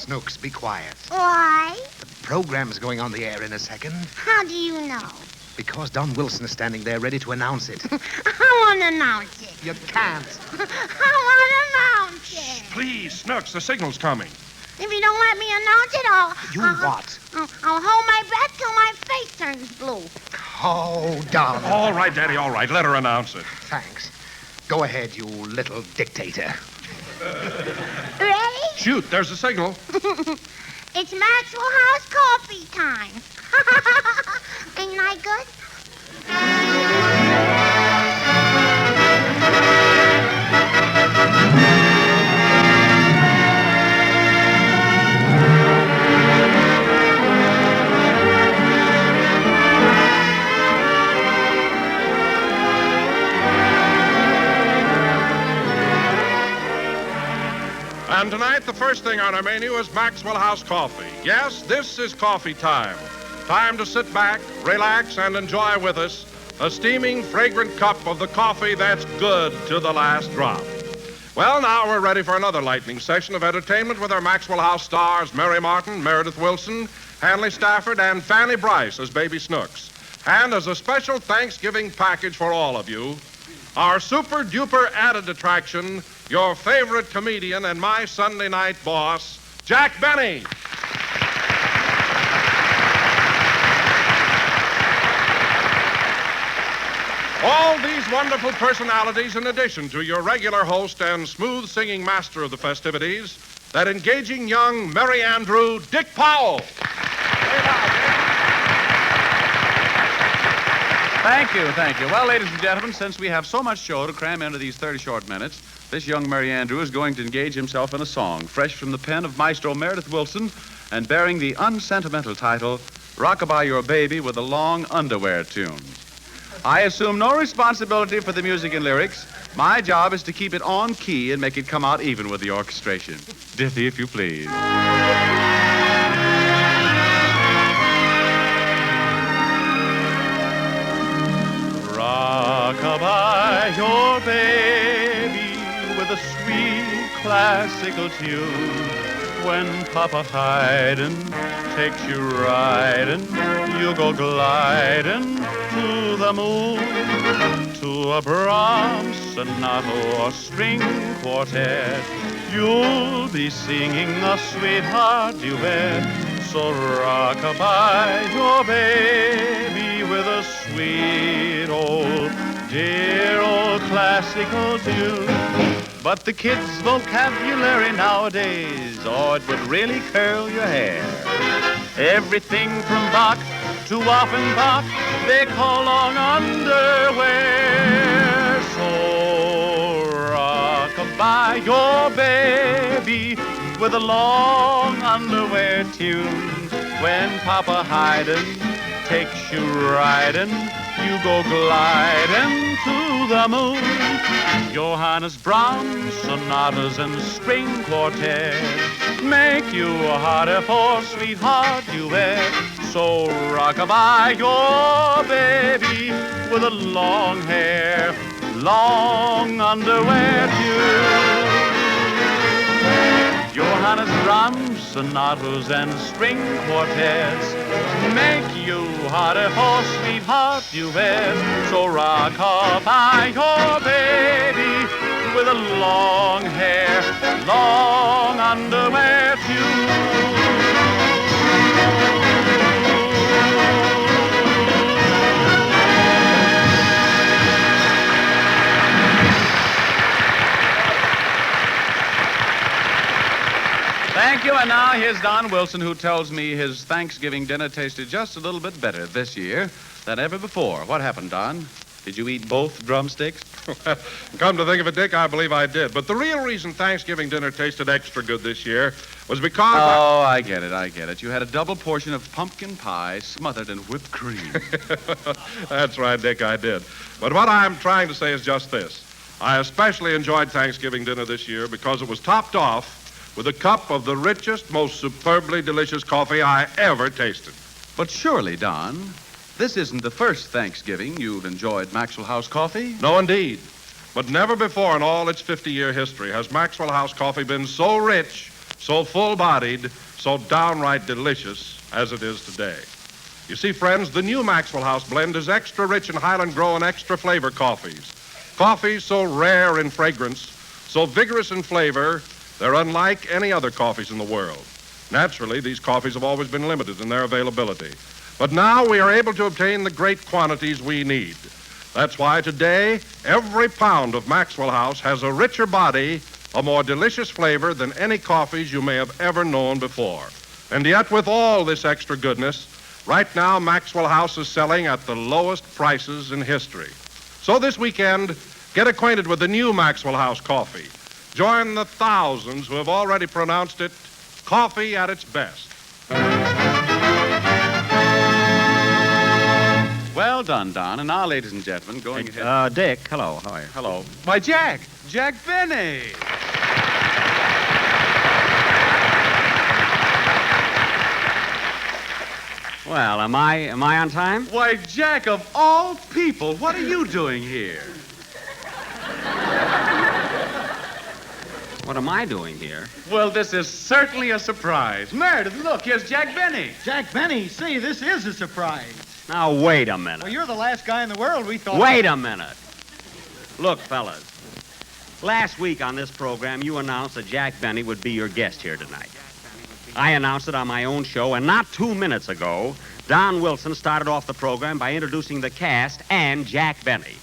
Snooks, be quiet. Why? The program's going on the air in a second. How do you know? Because Don Wilson is standing there ready to announce it. I want to announce it. You can't. I want to announce it. Please, Snooks, the signal's coming. If you don't let me announce it, What? I'll hold my breath till my face turns blue. Oh, Don. All right, Daddy, all right. Let her announce it. Thanks. Go ahead, you little dictator. Ready? Shoot, there's the signal. It's Maxwell House coffee time. Ain't I good? And tonight, the first thing on our menu is Maxwell House coffee. Yes, this is coffee time. Time to sit back, relax, and enjoy with us a steaming, fragrant cup of the coffee that's good to the last drop. Well, now we're ready for another lightning session of entertainment with our Maxwell House stars, Mary Martin, Meredith Wilson, Hanley Stafford, and Fanny Bryce as Baby Snooks. And as a special Thanksgiving package for all of you, our super-duper added attraction, your favorite comedian and my Sunday night boss, Jack Benny. All these wonderful personalities in addition to your regular host and smooth-singing master of the festivities, that engaging young Merry Andrew, Dick Powell. Thank you. Well, ladies and gentlemen, since we have so much show to cram into these 30 short minutes, this young Merry Andrew is going to engage himself in a song fresh from the pen of Maestro Meredith Wilson and bearing the unsentimental title, Rockabye Your Baby with a Long Underwear Tune. I assume no responsibility for the music and lyrics. My job is to keep it on key and make it come out even with the orchestration. Dithy, if you please. Rockabye your baby with a sweet classical tune. When Papa Haydn takes you riding, you go gliding to the moon. To a Brahms sonata or string quartet, you'll be singing a sweetheart duet. So rockabye your baby with a sweet old, dear old classical tune. But the kids' vocabulary nowadays, oh, it would really curl your hair. Everything from Bach to Offenbach, they call long underwear. So rockabye your baby with a long underwear tune. When Papa Haydn takes you riding, you go gliding to the moon. Johannes Brahms sonatas and string quartets make you harder for sweetheart duet. So rockabye your baby with a long hair, long underwear tune. Johannes Brahms sonatas and string quartets make you harder for sweetheart duet. So rockabye your baby with a long hair, long underwear tune. Thank you, and now here's Don Wilson, who tells me his Thanksgiving dinner tasted just a little bit better this year than ever before. What happened, Don? Did you eat both drumsticks? Come to think of it, Dick, I believe I did. But the real reason Thanksgiving dinner tasted extra good this year was because... Oh, I get it. You had a double portion of pumpkin pie smothered in whipped cream. That's right, Dick, I did. But what I'm trying to say is just this. I especially enjoyed Thanksgiving dinner this year because it was topped off with a cup of the richest, most superbly delicious coffee I ever tasted. But surely, Don, this isn't the first Thanksgiving you've enjoyed Maxwell House coffee. No, indeed. But never before in all its 50-year history has Maxwell House coffee been so rich, so full-bodied, so downright delicious as it is today. You see, friends, the new Maxwell House blend is extra rich in Highland Grow and extra flavor coffees. Coffees so rare in fragrance, so vigorous in flavor, they're unlike any other coffees in the world. Naturally, these coffees have always been limited in their availability. But now we are able to obtain the great quantities we need. That's why today, every pound of Maxwell House has a richer body, a more delicious flavor than any coffees you may have ever known before. And yet, with all this extra goodness, right now, Maxwell House is selling at the lowest prices in history. So this weekend, get acquainted with the new Maxwell House coffee. Join the thousands who have already pronounced it coffee at its best. Well done, Don. And now, ladies and gentlemen, going ahead. Dick, hello. How are you? Hello. Why, Jack. Jack Benny. Well, am I on time? Why, Jack, of all people, what are you doing here? What am I doing here? Well, this is certainly a surprise. Meredith, look, here's Jack Benny. Jack Benny, see, this is a surprise. Now, wait a minute. Well, you're the last guy in the world we thought... Wait a minute. Look, fellas. Last week on this program, you announced that Jack Benny would be your guest here tonight. I announced it on my own show, and not 2 minutes ago, Don Wilson started off the program by introducing the cast and Jack Benny.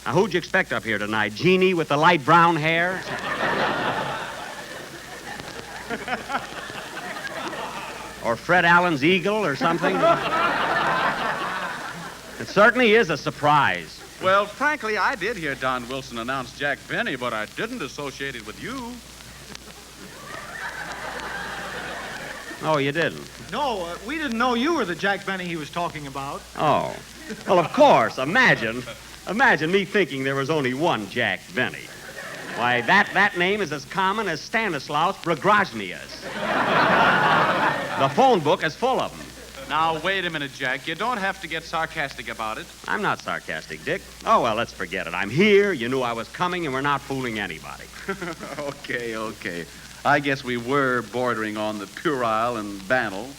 Now, who'd you expect up here tonight? Jeannie with the light brown hair? Or Fred Allen's eagle or something? It certainly is a surprise. Well, frankly, I did hear Don Wilson announce Jack Benny, but I didn't associate it with you. Oh, you didn't? No, we didn't know you were the Jack Benny he was talking about. Oh. Well, of course. Imagine me thinking there was only one Jack Benny. Why, that name is as common as Stanislaus Brogroznius. The phone book is full of them. Now, wait a minute, Jack. You don't have to get sarcastic about it. I'm not sarcastic, Dick. Oh, well, let's forget it. I'm here, you knew I was coming, and we're not fooling anybody. Okay. I guess we were bordering on the puerile and banal.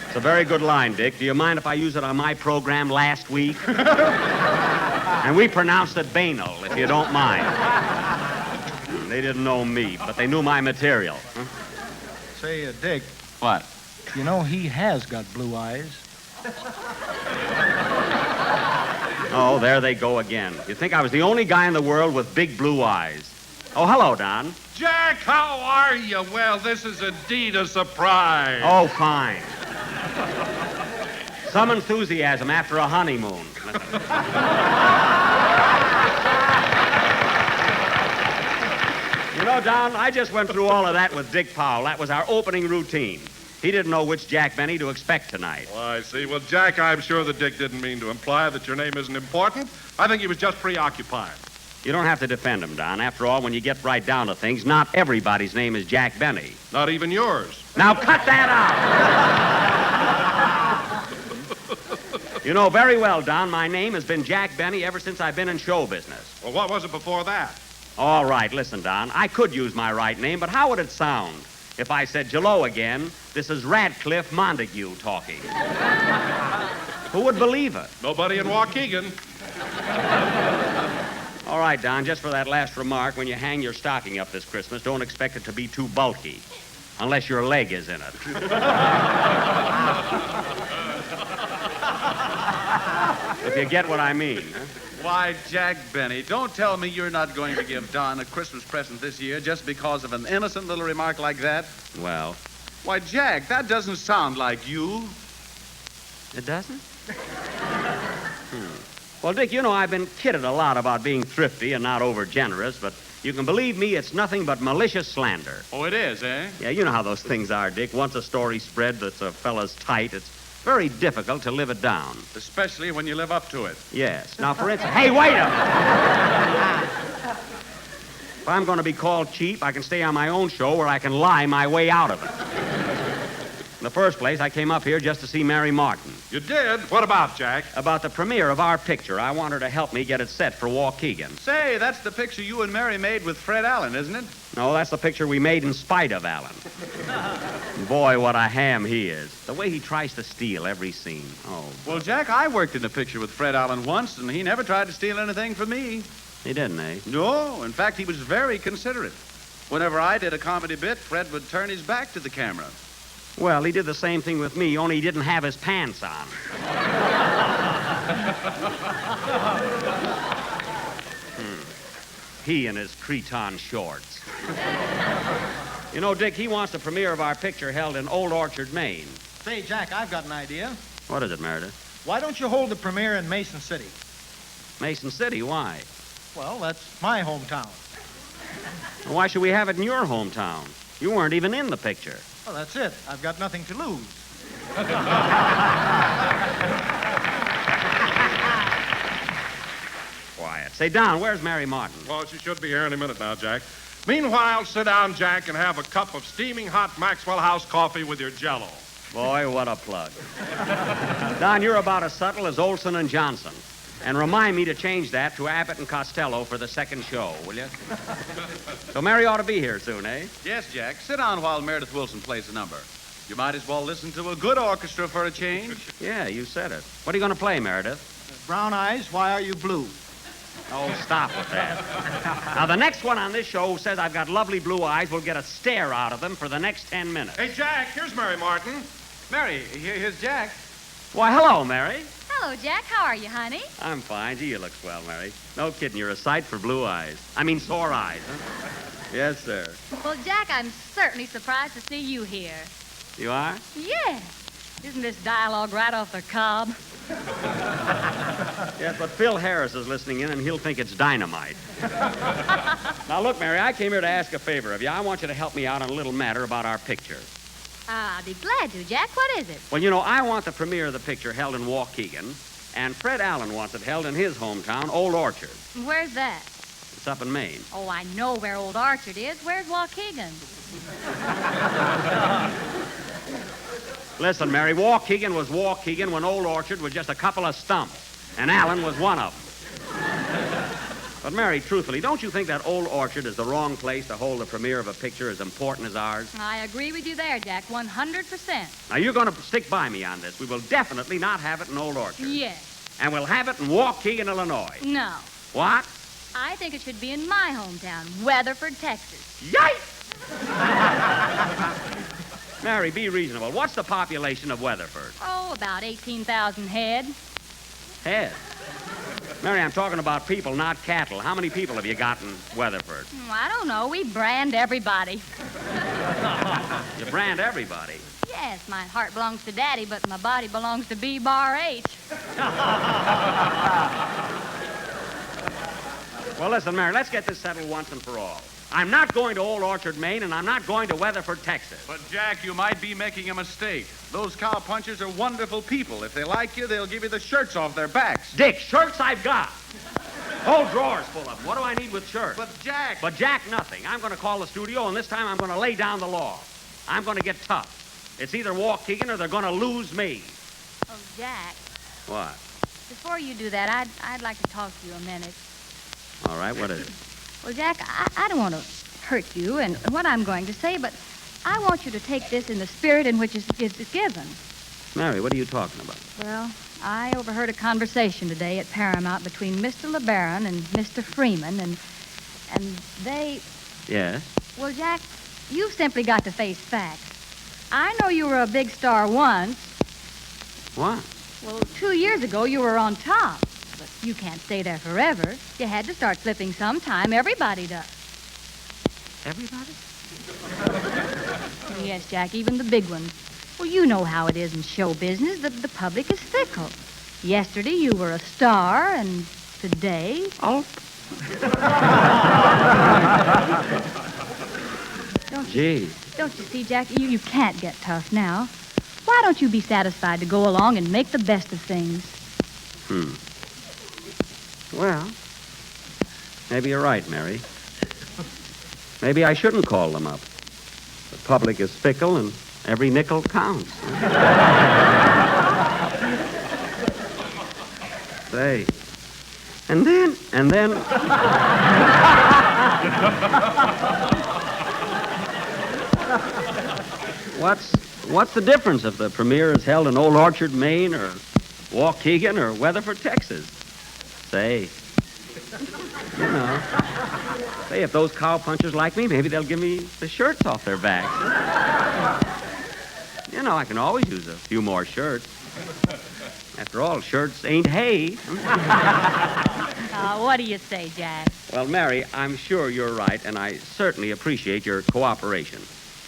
It's a very good line, Dick. Do you mind if I use it on my program last week? And we pronounced it banal, if you don't mind. They didn't know me, but they knew my material. Huh? Say, Dick, What? you know he has got blue eyes. Oh, there they go again. You'd think I was the only guy in the world with big blue eyes. Oh, hello, Don. Jack, how are you? Well, this is indeed a surprise. Oh, fine. Some enthusiasm after a honeymoon. You know, Don, I just went through all of that with Dick Powell. That was our opening routine. He didn't know which Jack Benny to expect tonight. Oh, I see. Well, Jack, I'm sure that Dick didn't mean to imply that your name isn't important. I think he was just preoccupied. You don't have to defend him, Don. After all, when you get right down to things, not everybody's name is Jack Benny. Not even yours. Now cut that out! You know very well, Don, my name has been Jack Benny ever since I've been in show business. Well, what was it before that? All right, listen, Don. I could use my right name, but how would it sound if I said, "Hello again, this is Radcliffe Montague talking"? Who would believe it? Nobody in Waukegan. All right, Don, just for that last remark, when you hang your stocking up this Christmas, don't expect it to be too bulky, unless your leg is in it. If you get what I mean. Huh? Why, Jack Benny, don't tell me you're not going to give Don a Christmas present this year just because of an innocent little remark like that. Well, Why, Jack, that doesn't sound like you. it doesn't? Well, Dick, you know I've been kidded a lot about being thrifty and not over-generous, but you can believe me, it's nothing but malicious slander. Oh, it is, eh? Yeah, you know how those things are, Dick. Once a story's spread that's a fella's tight, it's very difficult to live it down. Especially when you live up to it. Yes. Now, for instance... Hey, wait a minute! If I'm going to be called cheap, I can stay on my own show where I can lie my way out of it. the first place, I came up here just to see Mary Martin. You did? What about, Jack? About the premiere of our picture. I want her to help me get it set for Waukegan. Say, that's the picture you and Mary made with Fred Allen, isn't it? No, that's the picture we made in spite of Allen. Boy, what a ham he is. The way he tries to steal every scene. Oh, Well, Jack, I worked in a picture with Fred Allen once, and he never tried to steal anything from me. he didn't, eh? No, in fact, he was very considerate. Whenever I did a comedy bit, Fred would turn his back to the camera. Well, he did the same thing with me, only he didn't have his pants on. He and his creton shorts. You know, Dick, he wants the premiere of our picture held in Old Orchard, Maine. Say, Jack, I've got an idea. What is it, Meredith? Why don't you hold the premiere in Mason City? Mason City, why? Well, that's my hometown. Why should we have it in your hometown? You weren't even in the picture. Well, that's it. I've got nothing to lose. Quiet. Say, Don, where's Mary Martin? Well, she should be here any minute now, Jack. Meanwhile, sit down, Jack, and have a cup of steaming hot Maxwell House coffee with your Jell-O. Boy, what a plug. Don, you're about as subtle as Olson and Johnson. And remind me to change that to Abbott and Costello for the second show, will you? So Mary ought to be here soon, eh? Yes, Jack. Sit down while Meredith Wilson plays a number. You might as well listen to a good orchestra for a change. Yeah, you said it. What are you going to play, Meredith? Brown eyes, why are you blue? Oh, stop with that. Now, the next one on this show who says I've got lovely blue eyes will get a stare out of them for the next 10 minutes. Hey, Jack, here's Mary Martin. Mary, here's Jack. Why, hello, Mary. Hello, Jack. How are you, honey? I'm fine. Gee, you look swell, Mary. No kidding, you're a sight for blue eyes. I mean, sore eyes, huh? Yes, sir. Well, Jack, I'm certainly surprised to see you here. You are? Yes. Isn't this dialogue right off the cob? Yes, but Phil Harris is listening in, and he'll think it's dynamite. Now, look, Mary, I came here to ask a favor of you. I want you to help me out on a little matter about our picture. I'll be glad to, Jack. What is it? Well, you know, I want the premiere of the picture held in Waukegan, and Fred Allen wants it held in his hometown, Old Orchard. Where's that? It's up in Maine. Oh, I know where Old Orchard is. Where's Waukegan? Listen, Mary, Waukegan was Waukegan when Old Orchard was just a couple of stumps, and Allen was one of them. But, Mary, truthfully, don't you think that Old Orchard is the wrong place to hold the premiere of a picture as important as ours? I agree with you there, Jack, 100%. Now, you're going to stick by me on this. We will definitely not have it in Old Orchard. Yes. And we'll have it in Waukegan, Illinois. No. What? I think it should be in my hometown, Weatherford, Texas. Yikes! Mary, be reasonable. What's the population of Weatherford? Oh, about 18,000 head. Head. Mary, I'm talking about people, not cattle. How many people have you got in Weatherford? I don't know. We brand everybody. You brand everybody. Yes, my heart belongs to Daddy, but my body belongs to B-bar-H. Well, listen, Mary, let's get this settled once and for all. I'm not going to Old Orchard, Maine, and I'm not going to Weatherford, Texas. But, Jack, you might be making a mistake. Those cowpunchers are wonderful people. If they like you, they'll give you the shirts off their backs. Dick, shirts I've got. Whole drawers full of them. What do I need with shirts? But, Jack... But, Jack, nothing. I'm going to call the studio, and this time I'm going to lay down the law. I'm going to get tough. It's either Waukegan or they're going to lose me. Oh, Jack, What? before you do that, I'd like to talk to you a minute. All right, what is it? Well, Jack, I don't want to hurt you and what I'm going to say, but I want you to take this in the spirit in which it's given. Mary, what are you talking about? Well, I overheard a conversation today at Paramount between Mr. LeBaron and Mr. Freeman, and they... Yes? Well, Jack, you've simply got to face facts. I know you were a big star once. What? Well, 2 years ago, you were on top. But you can't stay there forever. You had to start slipping sometime. Everybody does. Everybody? Yes, Jack, even the big ones. Well, you know how it is in show business. The public is fickle. Yesterday, you were a star, and today... Oh. Don't you see, Jack, you can't get tough now. Why don't you be satisfied to go along and make the best of things? Well, maybe you're right, Mary. Maybe I shouldn't call them up. The public is fickle, and Every nickel counts. Say. And then. What's the difference if the premiere is held in Old Orchard, Maine, or Waukegan, or Weatherford, Texas? Say. You know. Say, if those cowpunchers like me, maybe they'll give me the shirts off their backs. You know, I can always use a few more shirts. After all, shirts ain't hay. What do you say, Jack? Well, Mary, I'm sure you're right, and I certainly appreciate your cooperation.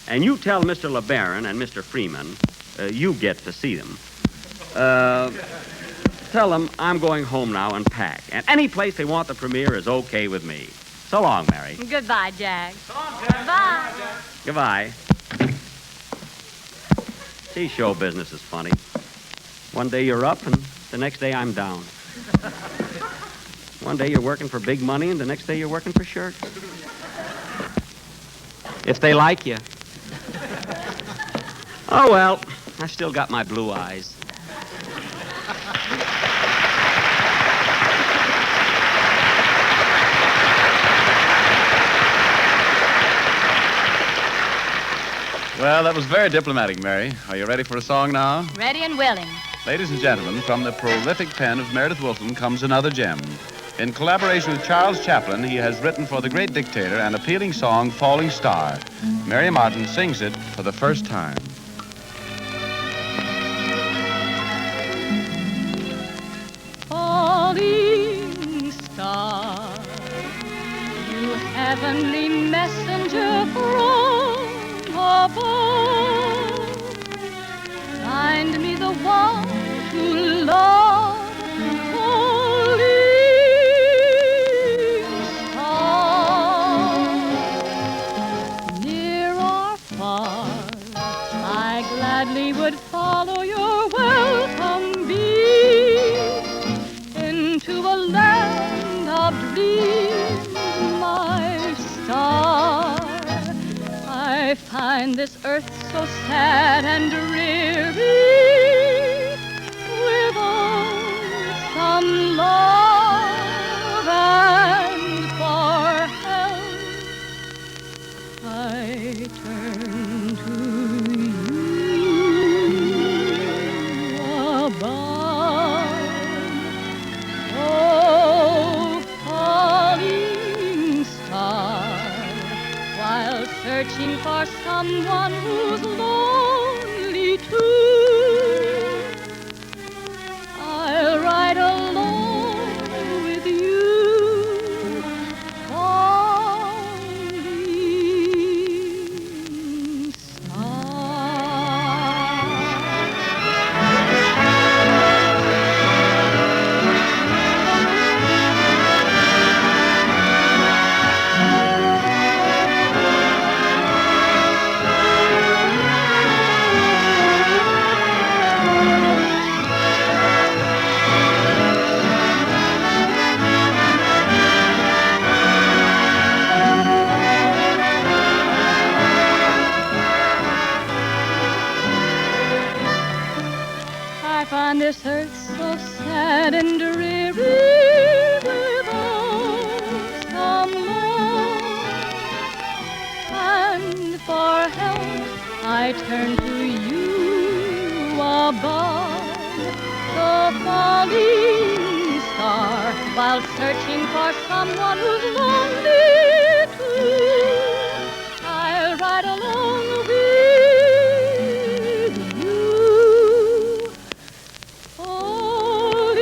And you tell Mr. LeBaron and Mr. Freeman, you get to see them. Tell them I'm going home now and pack. And any place they want the premiere is okay with me. So long, Mary. Goodbye, Jack. So long, Jack. Goodbye. Goodbye. See, show business is funny. One day you're up, and the next day I'm down. One day you're working for big money, and the next day you're working for shirts. If they like you. Oh, well, I still got my blue eyes. Well, that was very diplomatic, Mary. Are you ready for a song now? Ready and willing. Ladies and gentlemen, from the prolific pen of Meredith Willson comes another gem. In collaboration with Charles Chaplin, he has written for the great dictator an appealing song, Falling Star. Mary Martin sings it for the first time. Falling star, you heavenly messenger from above, find me the one to love. Falling star, near or far, I gladly would follow your welcome beam into a land of dreams, my star. I find this earth so sad and dreary, without some love, and for help I turn to you above. Oh, falling star, while searching for someone who's lonely too, I'll ride alone with you, falling star. I find this earth so sad and dreary, without some love, and for help I turn to you above. The falling star, while searching for someone who's lonely too, I'll ride along with you. Falling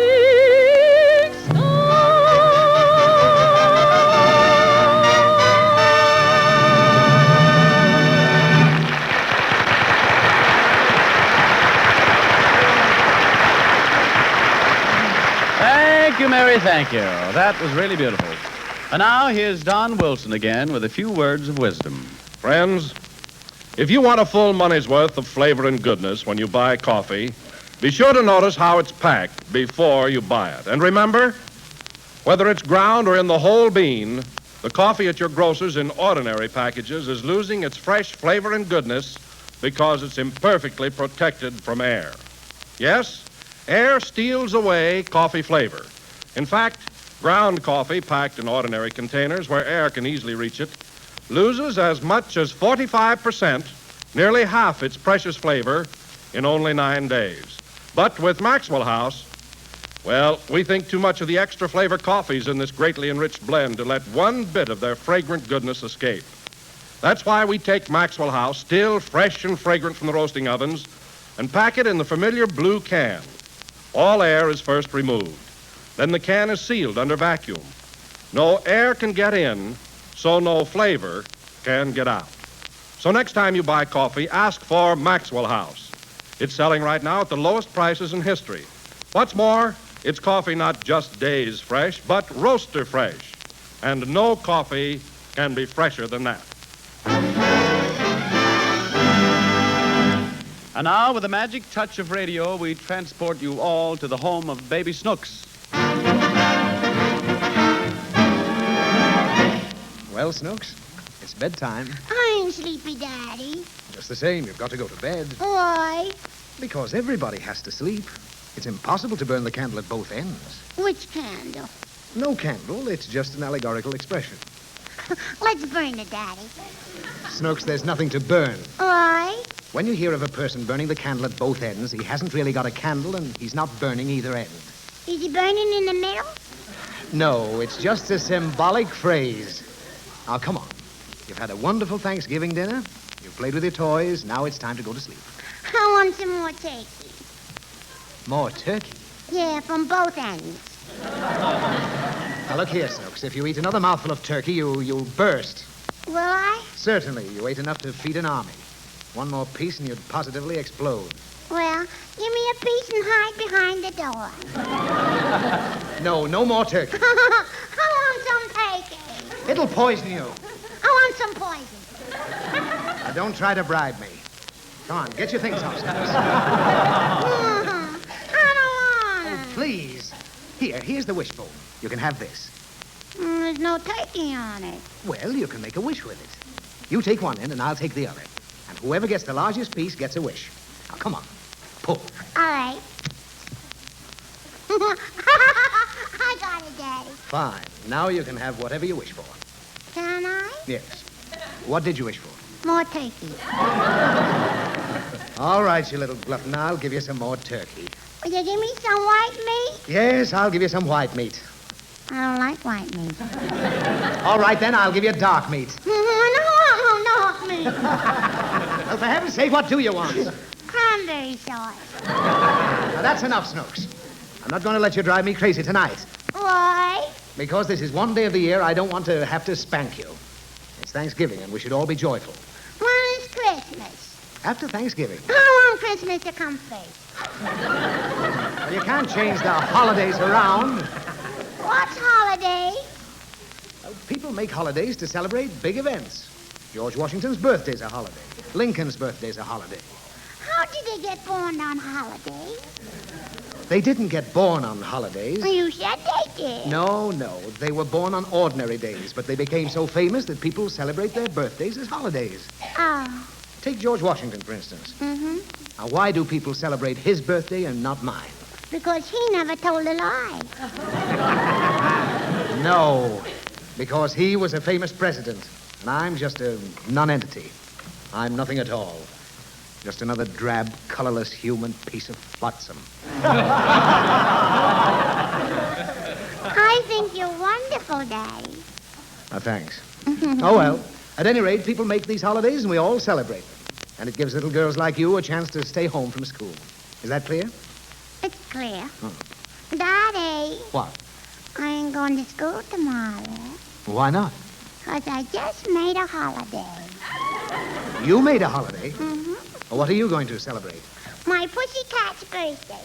Thank you, Mary, thank you. That was really beautiful. And now here's Don Wilson again with a few words of wisdom. Friends, if you want a full money's worth of flavor and goodness when you buy coffee, be sure to notice how it's packed before you buy it. And remember, whether it's ground or in the whole bean, the coffee at your grocer's in ordinary packages is losing its fresh flavor and goodness because it's imperfectly protected from air. Yes, air steals away coffee flavor. In fact, ground coffee packed in ordinary containers where air can easily reach it loses as much as 45%, nearly half its precious flavor, in only 9 days. But with Maxwell House, well, we think too much of the extra flavor coffees in this greatly enriched blend to let one bit of their fragrant goodness escape. That's why we take Maxwell House, still fresh and fragrant from the roasting ovens, and pack it in the familiar blue can. All air is first removed. Then the can is sealed under vacuum. No air can get in, so no flavor can get out. So next time you buy coffee, ask for Maxwell House. It's selling right now at the lowest prices in history. What's more, it's coffee not just days fresh, but roaster fresh. And no coffee can be fresher than that. And now, with the magic touch of radio, we transport you all to the home of baby Snooks. Well, Snooks, it's bedtime. I'm sleepy, Daddy. Just the same, you've got to go to bed. Why? Because everybody has to sleep. It's impossible to burn the candle at both ends. Which candle? No candle, it's just an allegorical expression. Let's burn it, Daddy. Snooks, there's nothing to burn. Why? When you hear of a person burning the candle at both ends, he hasn't really got a candle and he's not burning either end. Is he burning in the middle? No, it's just a symbolic phrase. Now, come on. You've had a wonderful Thanksgiving dinner. You've played with your toys. Now it's time to go to sleep. I want some more turkey. More turkey? Yeah, from both ends. Now, look here, Snooks. If you eat another mouthful of turkey, you'll burst. Will I? Certainly. You ate enough to feed an army. One more piece and you'd positively explode. Well, give me a piece and hide behind the door. No, no more turkey. I want some turkey. It'll poison you. I want some poison. Now, don't try to bribe me. Come on, get your things off, Snooks. I don't want it. Please. Here's the wishbone. You can have this. There's no turkey on it. Well, you can make a wish with it. You take one end and I'll take the other. And whoever gets the largest piece gets a wish. Now, come on. Pull. All right. I got it, Daddy. Fine. Now you can have whatever you wish for. Can I? Yes. What did you wish for? More turkey. All right, you little glutton. I'll give you some more turkey. Will you give me some white meat? Yes, I'll give you some white meat. I don't like white meat. All right, then, I'll give you dark meat. No, meat. Well, for heaven's sake, what do you want? Cranberry sauce. Now, that's enough, Snooks. I'm not going to let you drive me crazy tonight. Why? Because this is one day of the year I don't want to have to spank you. It's Thanksgiving, and we should all be joyful. When is Christmas? After Thanksgiving. I want Christmas to come first. Well, you can't change the holidays around. What's holiday? People make holidays to celebrate big events. George Washington's birthday's a holiday. Lincoln's birthday's a holiday. How did they get born on holiday? They didn't get born on holidays. You said they did. No. They were born on ordinary days, but they became so famous that people celebrate their birthdays as holidays. Oh. Take George Washington, for instance. Mm-hmm. Now, why do people celebrate his birthday and not mine? Because he never told a lie. No, because he was a famous president, and I'm just a non-entity. I'm nothing at all. Just another drab, colorless human piece of flotsam. I think you're wonderful, Daddy. Thanks. Oh, well. At any rate, people make these holidays, and we all celebrate them. And it gives little girls like you a chance to stay home from school. Is that clear? It's clear. Daddy. What? I ain't going to school tomorrow. Why not? Because I just made a holiday. You made a holiday? Mm-hmm. Well, what are you going to celebrate? My pussycat's birthday.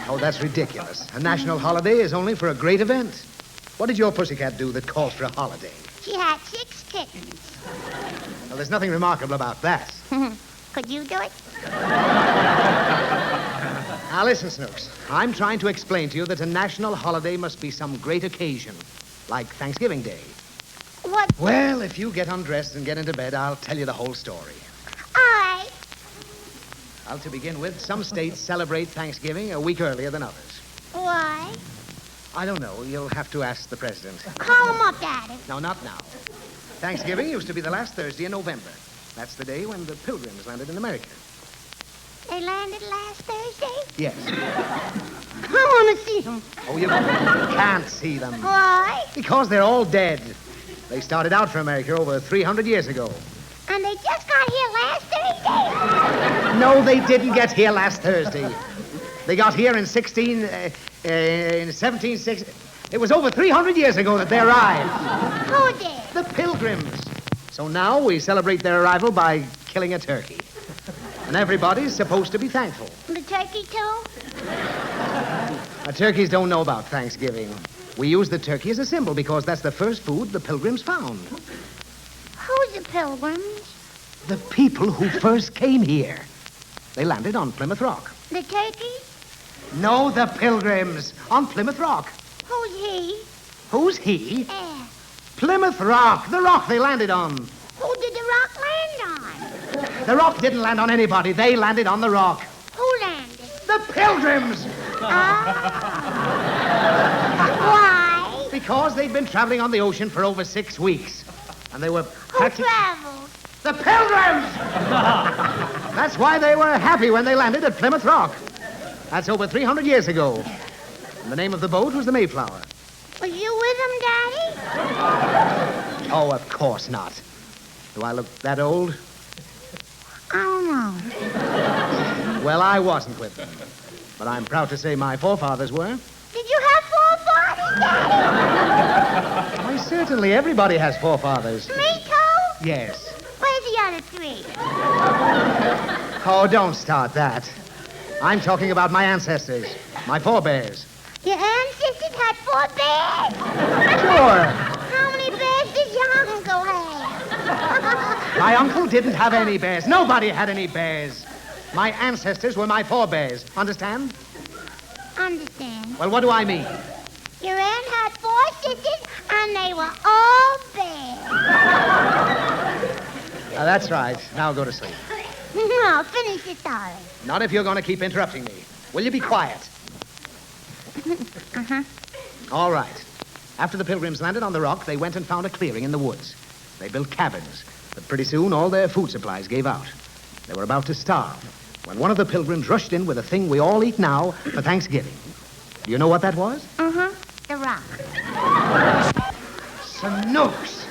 Oh, that's ridiculous. A national holiday is only for a great event. What did your pussycat do that calls for a holiday? She had 6 kittens. Well, there's nothing remarkable about that. Could you do it? Now, listen, Snooks. I'm trying to explain to you that a national holiday must be some great occasion, like Thanksgiving Day. What? Well, if you get undressed and get into bed, I'll tell you the whole story. All right. Well, to begin with, some states celebrate Thanksgiving a week earlier than others. Why? I don't know. You'll have to ask the president. Call him up, Daddy. No, not now. Thanksgiving used to be the last Thursday in November. That's the day when the Pilgrims landed in America. They landed last Thursday? Yes. I want to see them. Oh, you can't see them. Why? Because they're all dead. They started out for America over 300 years ago. And they just got here last Thursday? No, they didn't get here last Thursday. They got here in 1760. It was over 300 years ago that they arrived. Who did? The Pilgrims. So now we celebrate their arrival by killing a turkey. And everybody's supposed to be thankful. The turkey, too? Turkeys don't know about Thanksgiving. We use the turkey as a symbol because that's the first food the Pilgrims found. Who's the Pilgrims? The people who first came here. They landed on Plymouth Rock. The turkey? No, the Pilgrims on Plymouth Rock. Who's he? Who's he? Yeah. Plymouth Rock, the rock they landed on. Who did the rock land on? The rock didn't land on anybody. They landed on the rock. Who landed? The Pilgrims! Why? Because they'd been traveling on the ocean for over 6 weeks. And they were Who traveled? The Pilgrims! That's why they were happy when they landed at Plymouth Rock. That's over 300 years ago. And the name of the boat was the Mayflower. Were you with them, Daddy? Oh, of course not. Do I look that old? I don't know. Well, I wasn't with them. But I'm proud to say my forefathers were. Did you have forefathers, Daddy? Why, certainly. Everybody has forefathers. Me, too? Yes. Where's the other 3? Oh, don't start that. I'm talking about my ancestors, my forebears. Your ancestors had 4 bears? Sure. How many bears did your uncle have? My uncle didn't have any bears. Nobody had any bears. My ancestors were my forebears. Understand? Understand. Well, what do I mean? Your aunt had 4 sisters, and they were all bears. That's right. Now go to sleep. No, finish the story. Not if you're going to keep interrupting me. Will you be quiet? Uh-huh. All right. After the Pilgrims landed on the rock, they went and found a clearing in the woods. They built cabins, but pretty soon all their food supplies gave out. They were about to starve when one of the Pilgrims rushed in with a thing we all eat now for Thanksgiving. Do you know what that was? Uh-huh. The rock. Snooks!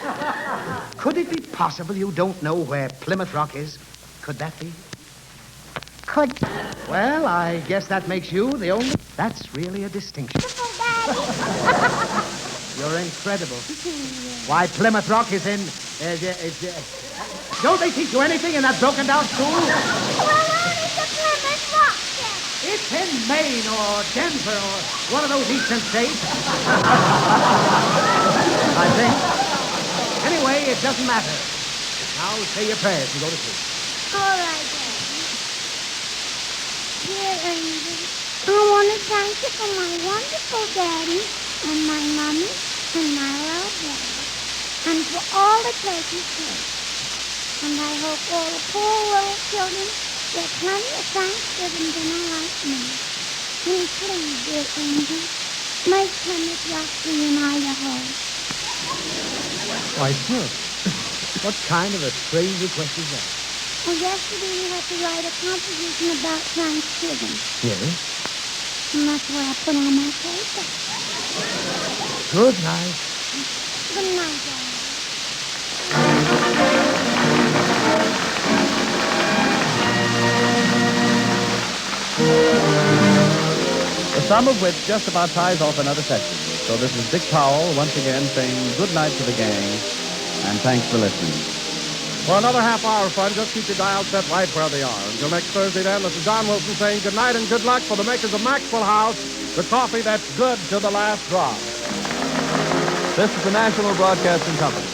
Could it be possible you don't know where Plymouth Rock is? Could that be? Could. Well, I guess that makes you the only... That's really a distinction. You're incredible. Why, Plymouth Rock is in... Don't they teach you anything in that broken-down school? Well, where is the Plymouth Rock, then? It's in Maine or Denver or one of those eastern states. I think. Anyway, it doesn't matter. Now say your prayers and go to sleep. All right, Daddy. Dear Angel, I want to thank you for my wonderful daddy and my mommy and my little brother and for all the turkeys too. And I hope all the poor little children get plenty of Thanksgiving dinner like me. And please, dear Angel, make Plymouth Rock reunite home. Why, Snooks, what kind of a strange request is that? Well, yesterday we had to write a composition about Thanksgiving. Yes? And that's what I put on my paper. Good night. Good night, Daddy. The sum of which just about ties off another session. So this is Dick Powell once again saying good night to the gang, and thanks for listening. For another half hour of fun, just keep your dial set right where they are. Until next Thursday, then, this is Don Wilson saying good night and good luck for the makers of Maxwell House, the coffee that's good to the last drop. This is the National Broadcasting Company.